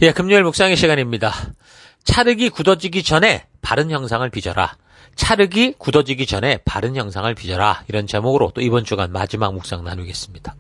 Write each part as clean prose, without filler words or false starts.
예, 금요일 묵상의 시간입니다. 찰흙이 굳어지기 전에 바른 형상을 빚어라. 찰흙이 굳어지기 전에 바른 형상을 빚어라. 이런 제목으로 또 이번 주간 마지막 묵상 나누겠습니다.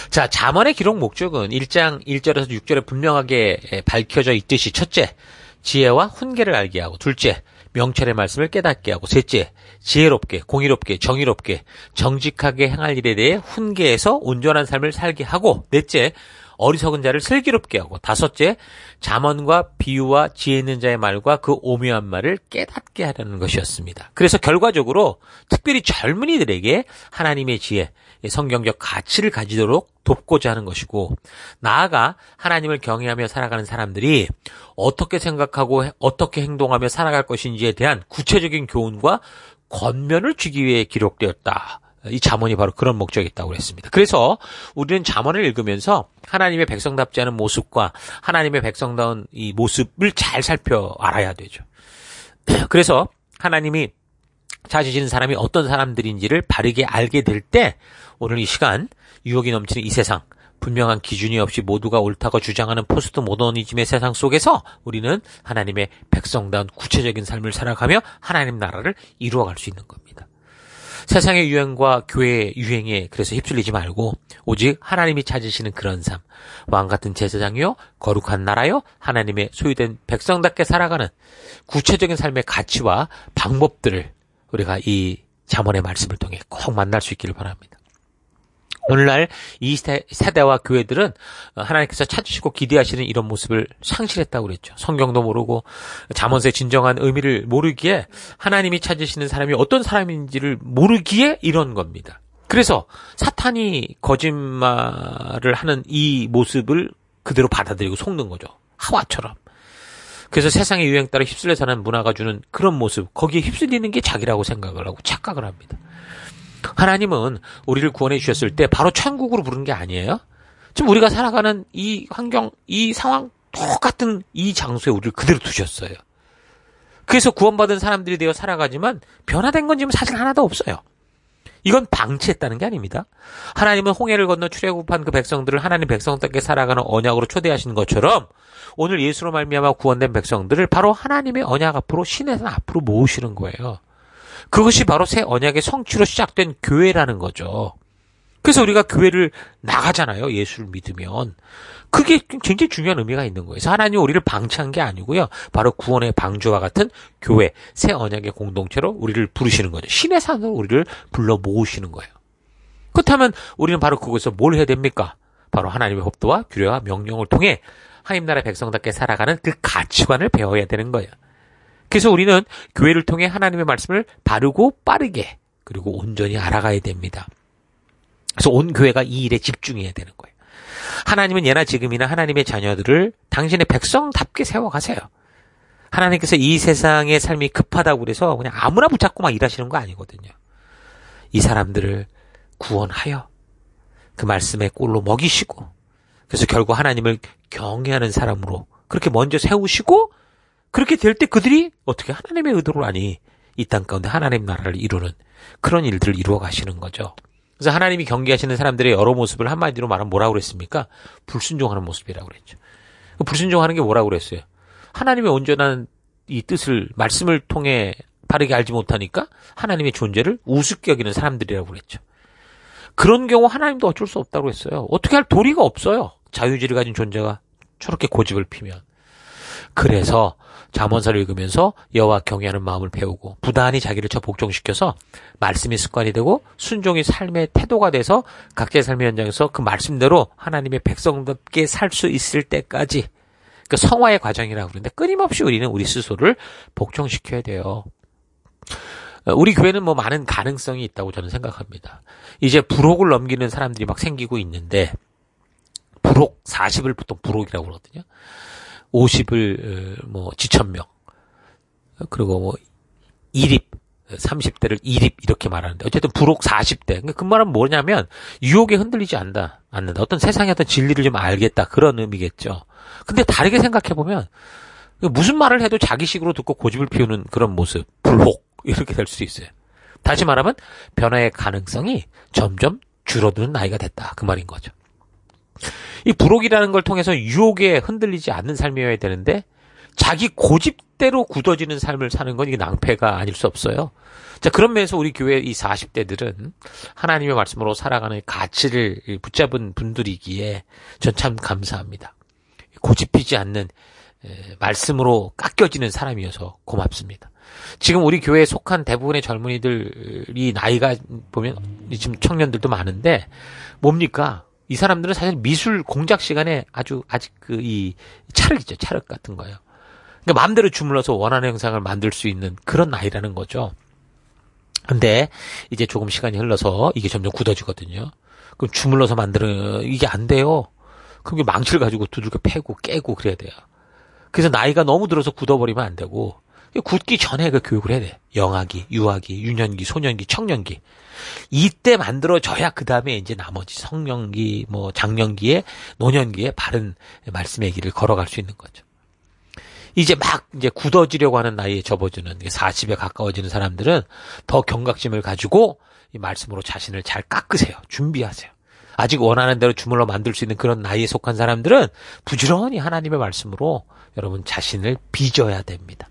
자, 잠언의 기록 목적은 1장 1절에서 6절에 분명하게 밝혀져 있듯이 첫째, 지혜와 훈계를 알게 하고, 둘째, 명철의 말씀을 깨닫게 하고, 셋째, 지혜롭게, 공의롭게, 정의롭게, 정직하게 행할 일에 대해 훈계해서 온전한 삶을 살게 하고, 넷째, 어리석은 자를 슬기롭게 하고, 다섯째, 잠언과 비유와 지혜 있는 자의 말과 그 오묘한 말을 깨닫게 하려는 것이었습니다. 그래서 결과적으로 특별히 젊은이들에게 하나님의 지혜, 성경적 가치를 가지도록 돕고자 하는 것이고, 나아가 하나님을 경외하며 살아가는 사람들이 어떻게 생각하고 어떻게 행동하며 살아갈 것인지에 대한 구체적인 교훈과 권면을 주기 위해 기록되었다. 이 잠언이 바로 그런 목적이 있다고 그랬습니다. 그래서 우리는 잠언을 읽으면서 하나님의 백성답지 않은 모습과 하나님의 백성다운 이 모습을 잘 살펴 알아야 되죠. 그래서 하나님이 찾으시는 사람이 어떤 사람들인지를 바르게 알게 될 때 오늘 이 시간 유혹이 넘치는 이 세상, 분명한 기준이 없이 모두가 옳다고 주장하는 포스트 모더니즘의 세상 속에서 우리는 하나님의 백성다운 구체적인 삶을 살아가며 하나님 나라를 이루어갈 수 있는 겁니다. 세상의 유행과 교회의 유행에 그래서 휩쓸리지 말고 오직 하나님이 찾으시는 그런 삶, 왕같은 제사장이요 거룩한 나라요 하나님의 소유된 백성답게 살아가는 구체적인 삶의 가치와 방법들을 우리가 이 잠언의 말씀을 통해 꼭 만날 수 있기를 바랍니다. 오늘날 이 세대와 교회들은 하나님께서 찾으시고 기대하시는 이런 모습을 상실했다고 그랬죠. 성경도 모르고 잠언서의 진정한 의미를 모르기에 하나님이 찾으시는 사람이 어떤 사람인지를 모르기에 이런 겁니다. 그래서 사탄이 거짓말을 하는 이 모습을 그대로 받아들이고 속는 거죠. 하와처럼. 그래서 세상의 유행 따라 휩쓸려 사는 문화가 주는 그런 모습, 거기에 휩쓸리는 게 자기라고 생각을 하고 착각을 합니다. 하나님은 우리를 구원해 주셨을 때 바로 천국으로 부른 게 아니에요. 지금 우리가 살아가는 이 환경, 이 상황, 똑같은 이 장소에 우리를 그대로 두셨어요. 그래서 구원받은 사람들이 되어 살아가지만 변화된 건 지금 사실 하나도 없어요. 이건 방치했다는 게 아닙니다. 하나님은 홍해를 건너 출애굽한 그 백성들을 하나님 백성답게 살아가는 언약으로 초대하신 것처럼 오늘 예수로 말미암아 구원된 백성들을 바로 하나님의 언약 앞으로 신의 산 앞으로 모으시는 거예요. 그것이 바로 새 언약의 성취로 시작된 교회라는 거죠. 그래서 우리가 교회를 나가잖아요. 예수를 믿으면. 그게 굉장히 중요한 의미가 있는 거예요. 그래서 하나님이 우리를 방치한 게 아니고요. 바로 구원의 방주와 같은 교회, 새 언약의 공동체로 우리를 부르시는 거죠. 신의 산으로 우리를 불러 모으시는 거예요. 그렇다면 우리는 바로 그곳에서 뭘 해야 됩니까? 바로 하나님의 법도와 규례와 명령을 통해 하나님 나라의 백성답게 살아가는 그 가치관을 배워야 되는 거예요. 그래서 우리는 교회를 통해 하나님의 말씀을 바르고 빠르게 그리고 온전히 알아가야 됩니다. 그래서 온 교회가 이 일에 집중해야 되는 거예요. 하나님은 예나 지금이나 하나님의 자녀들을 당신의 백성답게 세워가세요. 하나님께서 이 세상의 삶이 급하다고 그래서 그냥 아무나 붙잡고 막 일하시는 거 아니거든요. 이 사람들을 구원하여 그 말씀의 꼴로 먹이시고 그래서 결국 하나님을 경외하는 사람으로 그렇게 먼저 세우시고 그렇게 될 때 그들이 어떻게 하나님의 의도로 아니 이 땅 가운데 하나님 나라를 이루는 그런 일들을 이루어 가시는 거죠. 그래서 하나님이 경계하시는 사람들의 여러 모습을 한마디로 말하면 뭐라고 그랬습니까? 불순종하는 모습이라고 그랬죠. 불순종하는 게 뭐라고 그랬어요? 하나님의 온전한 이 뜻을 말씀을 통해 바르게 알지 못하니까 하나님의 존재를 우습게 여기는 사람들이라고 그랬죠. 그런 경우 하나님도 어쩔 수 없다고 했어요. 어떻게 할 도리가 없어요. 자유의지를 가진 존재가 저렇게 고집을 피면. 그래서 잠언서를 읽으면서 여호와 경외하는 마음을 배우고 부단히 자기를 복종시켜서 말씀이 습관이 되고 순종이 삶의 태도가 돼서 각자의 삶의 현장에서 그 말씀대로 하나님의 백성답게 살 수 있을 때까지 그 성화의 과정이라고 그러는데 끊임없이 우리는 우리 스스로를 복종시켜야 돼요. 우리 교회는 뭐 많은 가능성이 있다고 저는 생각합니다. 이제 부록을 넘기는 사람들이 막 생기고 있는데 부록 40을 보통 부록이라고 그러거든요. 50을 뭐 지천명 그리고 뭐 2립 30대를 2립 이렇게 말하는데 어쨌든 부록 40대 그 말은 뭐냐면 유혹에 흔들리지 않는다. 어떤 세상의 어떤 진리를 좀 알겠다 그런 의미겠죠. 근데 다르게 생각해보면 무슨 말을 해도 자기식으로 듣고 고집을 피우는 그런 모습 불혹 이렇게 될 수도 있어요. 다시 말하면 변화의 가능성이 점점 줄어드는 나이가 됐다 그 말인 거죠. 이 부록이라는 걸 통해서 유혹에 흔들리지 않는 삶이어야 되는데 자기 고집대로 굳어지는 삶을 사는 건 이게 낭패가 아닐 수 없어요. 자, 그런 면에서 우리 교회 이 40대들은 하나님의 말씀으로 살아가는 가치를 붙잡은 분들이기에 전 참 감사합니다. 고집피지 않는 말씀으로 깎여지는 사람이어서 고맙습니다. 지금 우리 교회에 속한 대부분의 젊은이들이 나이가 보면 지금 청년들도 많은데 뭡니까? 이 사람들은 사실 미술 공작 시간에 아직 이 찰흙이죠. 찰흙 같은 거예요. 그러니까 마음대로 주물러서 원하는 형상을 만들 수 있는 그런 나이라는 거죠. 근데 이제 조금 시간이 흘러서 이게 점점 굳어지거든요. 그럼 주물러서 만드는 이게 안 돼요. 그럼 망치를 가지고 두들겨 패고 깨고 그래야 돼요. 그래서 나이가 너무 들어서 굳어버리면 안 되고 굳기 전에 그 교육을 해야 돼. 영아기, 유아기, 유년기, 소년기, 청년기. 이때 만들어져야 그 다음에 이제 나머지 성년기, 장년기에, 노년기에 바른 말씀의 길을 걸어갈 수 있는 거죠. 이제 굳어지려고 하는 나이에 접어드는 40에 가까워지는 사람들은 더 경각심을 가지고 이 말씀으로 자신을 잘 깎으세요. 준비하세요. 아직 원하는 대로 주물러 만들 수 있는 그런 나이에 속한 사람들은 부지런히 하나님의 말씀으로 여러분 자신을 빚어야 됩니다.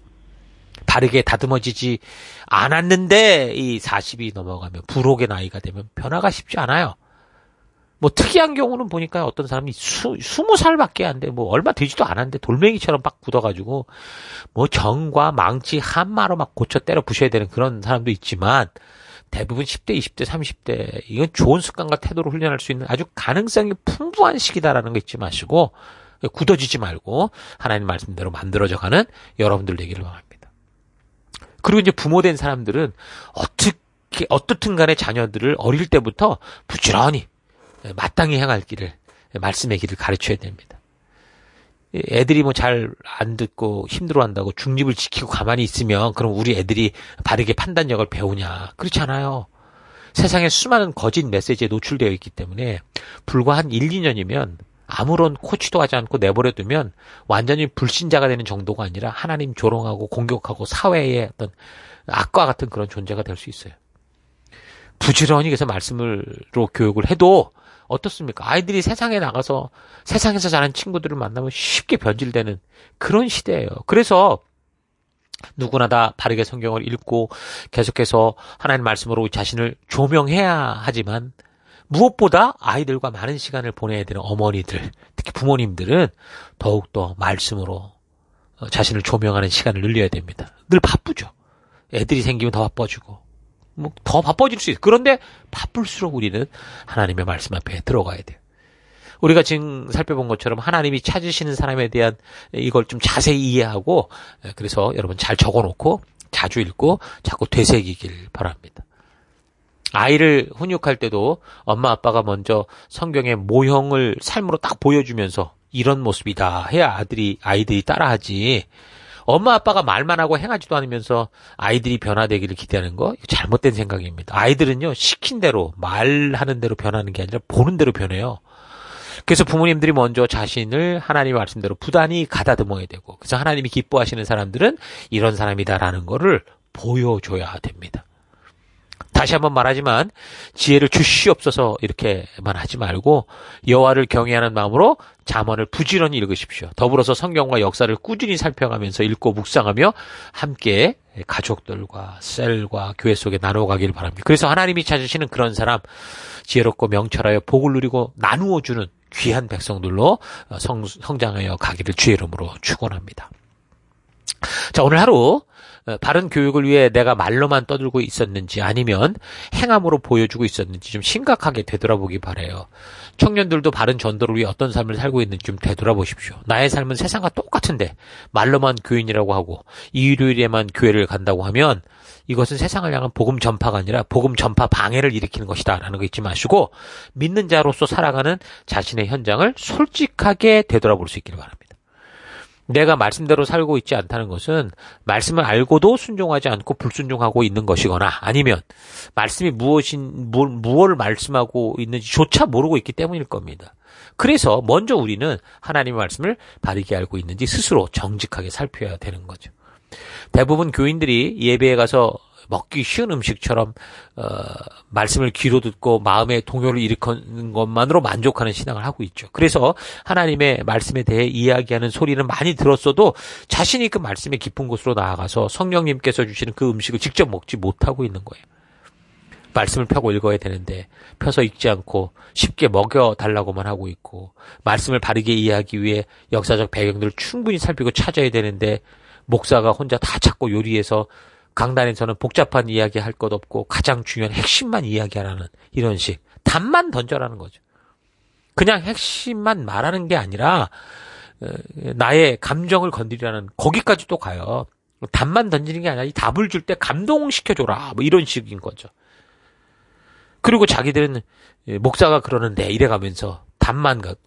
바르게 다듬어지지 않았는데 이 40이 넘어가면 부록의 나이가 되면 변화가 쉽지 않아요. 특이한 경우는 보니까 어떤 사람이 20살밖에 안 돼. 얼마 되지도 않았는데 돌멩이처럼 막 굳어가지고 정과 망치 한마로 막 고쳐 때려 부셔야 되는 그런 사람도 있지만 대부분 10대, 20대, 30대 이건 좋은 습관과 태도로 훈련할 수 있는 아주 가능성이 풍부한 시기다라는 거 잊지 마시고 굳어지지 말고 하나님 말씀대로 만들어져가는 여러분들 되기를 바랍니다. 그리고 이제 부모 된 사람들은 어떻든 간에 자녀들을 어릴 때부터 부지런히 마땅히 향할 길을 말씀의 길을 가르쳐야 됩니다. 애들이 잘 안 듣고 힘들어한다고 중립을 지키고 가만히 있으면 그럼 우리 애들이 바르게 판단력을 배우냐? 그렇지 않아요. 세상에 수많은 거짓 메시지에 노출되어 있기 때문에 불과 한 1, 2년이면 아무런 코치도 하지 않고 내버려두면 완전히 불신자가 되는 정도가 아니라 하나님 조롱하고 공격하고 사회의 어떤 악과 같은 그런 존재가 될 수 있어요. 부지런히 그래서 말씀으로 교육을 해도 어떻습니까? 아이들이 세상에 나가서 세상에서 자란 친구들을 만나면 쉽게 변질되는 그런 시대예요. 그래서 누구나 다 바르게 성경을 읽고 계속해서 하나님 말씀으로 자신을 조명해야 하지만 무엇보다 아이들과 많은 시간을 보내야 되는 어머니들, 특히 부모님들은 더욱더 말씀으로 자신을 조명하는 시간을 늘려야 됩니다. 늘 바쁘죠. 애들이 생기면 더 바빠지고 더 바빠질 수 있어요. 그런데 바쁠수록 우리는 하나님의 말씀 앞에 들어가야 돼요. 우리가 지금 살펴본 것처럼 하나님이 찾으시는 사람에 대한 이걸 좀 자세히 이해하고 그래서 여러분 잘 적어놓고 자주 읽고 자꾸 되새기길 바랍니다. 아이를 훈육할 때도 엄마 아빠가 먼저 성경의 모형을 삶으로 딱 보여주면서 이런 모습이다 해야 아이들이 따라하지. 엄마 아빠가 말만 하고 행하지도 않으면서 아이들이 변화되기를 기대하는 거 이거 잘못된 생각입니다. 아이들은요 시킨 대로 말하는 대로 변하는 게 아니라 보는 대로 변해요. 그래서 부모님들이 먼저 자신을 하나님의 말씀대로 부단히 가다듬어야 되고 그래서 하나님이 기뻐하시는 사람들은 이런 사람이다라는 거를 보여줘야 됩니다. 다시 한번 말하지만 지혜를 주시옵소서 이렇게만 하지 말고 여호와를 경외하는 마음으로 잠언을 부지런히 읽으십시오. 더불어서 성경과 역사를 꾸준히 살펴가면서 읽고 묵상하며 함께 가족들과 셀과 교회 속에 나눠가길 바랍니다. 그래서 하나님이 찾으시는 그런 사람 지혜롭고 명철하여 복을 누리고 나누어주는 귀한 백성들로 성장하여 가기를 주의 이름으로 축원합니다. 자, 오늘 하루 바른 교육을 위해 내가 말로만 떠들고 있었는지 아니면 행함으로 보여주고 있었는지 좀 심각하게 되돌아보기 바라요. 청년들도 바른 전도를 위해 어떤 삶을 살고 있는지 좀 되돌아보십시오. 나의 삶은 세상과 똑같은데 말로만 교인이라고 하고 일요일에만 교회를 간다고 하면 이것은 세상을 향한 복음 전파가 아니라 복음 전파 방해를 일으키는 것이다 라는 거 잊지 마시고 믿는 자로서 살아가는 자신의 현장을 솔직하게 되돌아볼 수 있기를 바랍니다. 내가 말씀대로 살고 있지 않다는 것은 말씀을 알고도 순종하지 않고 불순종하고 있는 것이거나 아니면 말씀이 무엇을 말씀하고 있는지조차 모르고 있기 때문일 겁니다. 그래서 먼저 우리는 하나님의 말씀을 바르게 알고 있는지 스스로 정직하게 살펴야 되는 거죠. 대부분 교인들이 예배에 가서 먹기 쉬운 음식처럼 말씀을 귀로 듣고 마음의 동요를 일으키는 것만으로 만족하는 신앙을 하고 있죠. 그래서 하나님의 말씀에 대해 이야기하는 소리는 많이 들었어도 자신이 그 말씀의 깊은 곳으로 나아가서 성령님께서 주시는 그 음식을 직접 먹지 못하고 있는 거예요. 말씀을 펴고 읽어야 되는데 펴서 읽지 않고 쉽게 먹여달라고만 하고 있고, 말씀을 바르게 이해하기 위해 역사적 배경들을 충분히 살피고 찾아야 되는데 목사가 혼자 다 찾고 요리해서 강단에서는 복잡한 이야기 할 것 없고 가장 중요한 핵심만 이야기하라는 이런 식. 답만 던져라는 거죠. 그냥 핵심만 말하는 게 아니라 나의 감정을 건드리라는, 거기까지 또 가요. 답만 던지는 게 아니라 이 답을 줄 때 감동시켜줘라, 뭐 이런 식인 거죠. 그리고 자기들은 목사가 그러는데 이래가면서 답만 갖고,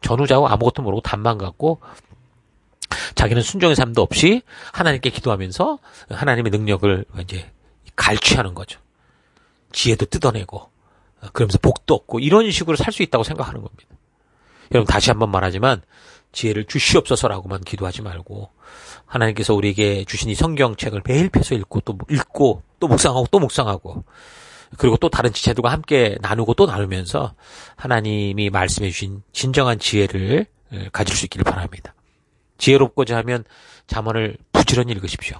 전후좌우 아무것도 모르고 답만 갖고 자기는 순종의 삶도 없이 하나님께 기도하면서 하나님의 능력을 이제 갈취하는 거죠. 지혜도 뜯어내고 그러면서 복도 없고 이런 식으로 살 수 있다고 생각하는 겁니다. 여러분, 다시 한번 말하지만 지혜를 주시옵소서라고만 기도하지 말고 하나님께서 우리에게 주신 이 성경책을 매일 펴서 읽고 또 묵상하고 그리고 또 다른 지체들과 함께 나누고 또 나누면서 하나님이 말씀해 주신 진정한 지혜를 가질 수 있기를 바랍니다. 지혜롭고자 하면 잠언을 부지런히 읽으십시오.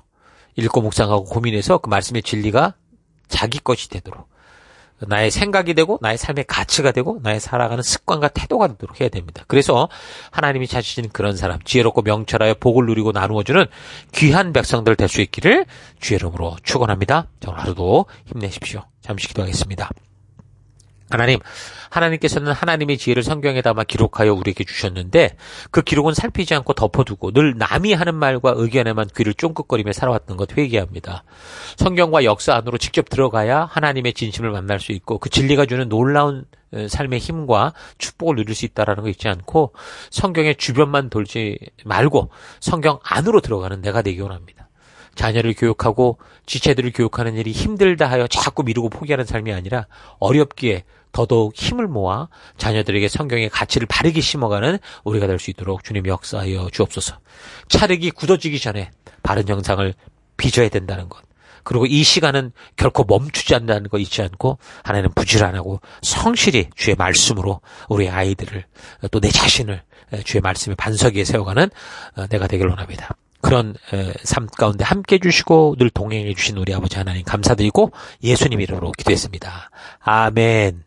읽고 묵상하고 고민해서 그 말씀의 진리가 자기 것이 되도록, 나의 생각이 되고 나의 삶의 가치가 되고 나의 살아가는 습관과 태도가 되도록 해야 됩니다. 그래서 하나님이 찾으신 그런 사람, 지혜롭고 명철하여 복을 누리고 나누어주는 귀한 백성들 될 수 있기를 주의 이름으로 축원합니다. 오늘 하루도 힘내십시오. 잠시 기도하겠습니다. 하나님께서는 하나님의 지혜를 성경에 담아 기록하여 우리에게 주셨는데 그 기록은 살피지 않고 덮어두고 늘 남이 하는 말과 의견에만 귀를 쫑긋거리며 살아왔던 것 회개합니다. 성경과 역사 안으로 직접 들어가야 하나님의 진심을 만날 수 있고 그 진리가 주는 놀라운 삶의 힘과 축복을 누릴 수 있다는 거 잊지 않고 성경의 주변만 돌지 말고 성경 안으로 들어가는 내가 되기 원합니다. 자녀를 교육하고 지체들을 교육하는 일이 힘들다 하여 자꾸 미루고 포기하는 삶이 아니라 어렵기에 더더욱 힘을 모아 자녀들에게 성경의 가치를 바르게 심어가는 우리가 될 수 있도록 주님 역사하여 주옵소서. 찰흙이 굳어지기 전에 바른 형상을 빚어야 된다는 것, 그리고 이 시간은 결코 멈추지 않는다는 거 잊지 않고 하나님은 부지런하고 성실히 주의 말씀으로 우리 아이들을 또 내 자신을 주의 말씀의 반석 위에 세워가는 내가 되길 원합니다. 그런 삶 가운데 함께 해주시고 늘 동행해 주신 우리 아버지 하나님 감사드리고 예수님 이름으로 기도했습니다. 아멘.